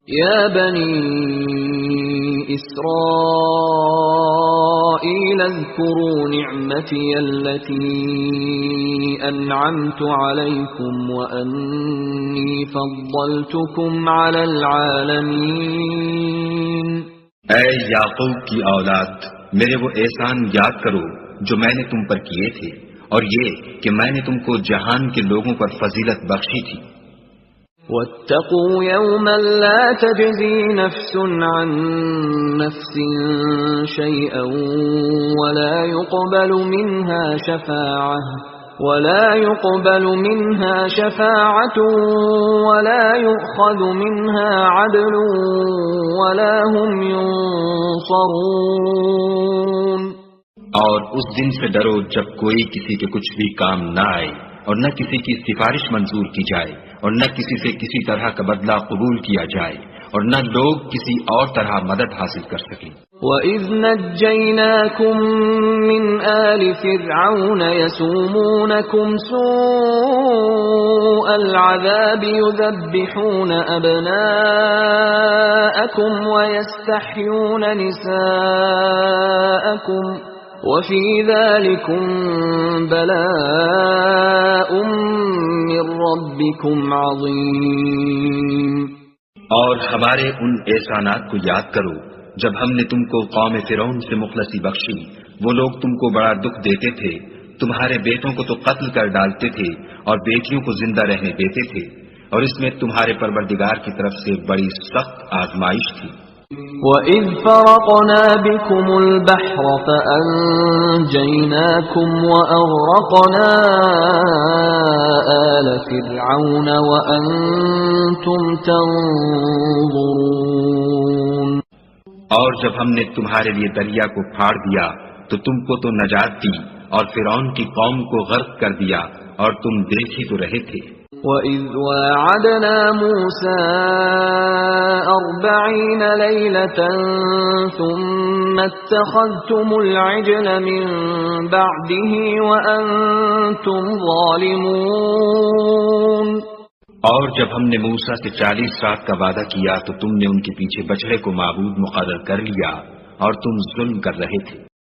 يا بني إسرائيل اذكروا نعمتي التي أنعمت عليكم وأني فضلتكم على العالمين. اے یعقوب کی اولاد، میرے وہ احسان یاد کرو جو میں نے تم پر کیے تھے، اور یہ کہ میں نے تم کو جہان کے لوگوں پر فضیلت بخشی تھی. واتقوا يوما لا تجزي نفس عن نفس شيئا ولا يقبل منها شفاعة ولا يؤخذ منها عدل ولا هم ينصرون. اور اس دن سے ڈرو جب کوئی کسی کے کچھ بھی کام نہ آئے، اور نہ کسی کی سفارش منظور کی جائے، اور نہ کسی سے کسی طرح کا بدلہ قبول کیا جائے، اور نہ لوگ کسی اور طرح مدد حاصل کر سکیں. وَإِذْ نَجَّيْنَاكُمْ مِنْ آلِ فِرْعَوْنَ يَسُومُونَكُمْ سُوءَ الْعَذَابِ يُذَبِّحُونَ أَبْنَاءَكُمْ وَيَسْتَحْيُونَ نِسَاءَكُمْ وَفِي ذَلِكُمْ بَلَاءٌ مِّن رَّبِّكُمْ عَظِيمٌ. اور ہمارے ان احسانات کو یاد کرو جب ہم نے تم کو قوم فرعون سے مخلصی بخشی. وہ لوگ تم کو بڑا دکھ دیتے تھے، تمہارے بیٹوں کو تو قتل کر ڈالتے تھے اور بیٹیوں کو زندہ رہنے دیتے تھے، اور اس میں تمہارے پروردگار کی طرف سے بڑی سخت آزمائش تھی. وَإِذْ فَرَقْنَا بِكُمُ الْبَحْرَ فَأَنْجَيْنَاكُمْ وَأَغْرَقْنَا آلَ فِرْعَوْنَ وَأَنْتُمْ تَنْظُرُونَ. اور جب ہم نے تمہارے لیے دریا کو پھاڑ دیا تو تم کو تو نجات دی، اور فرعون کی قوم کو غرق کر دیا، اور تم دیکھ ہی تو رہے تھے. وَإِذْ وَاعَدْنَا مُوسَىٰ 40 لَيْلَةً ثُمَّ اتَّخَذْتُمُ الْعِجْلَ مِن بَعْدِهِ وَأَنْتُمْ ظَالِمُونَ. اور جب ہم نے موسیٰ سے 40 رات کا وعدہ کیا تو تم نے ان کے پیچھے بچڑے کو معبود مقرر کر لیا، اور تم ظلم کر رہے تھے.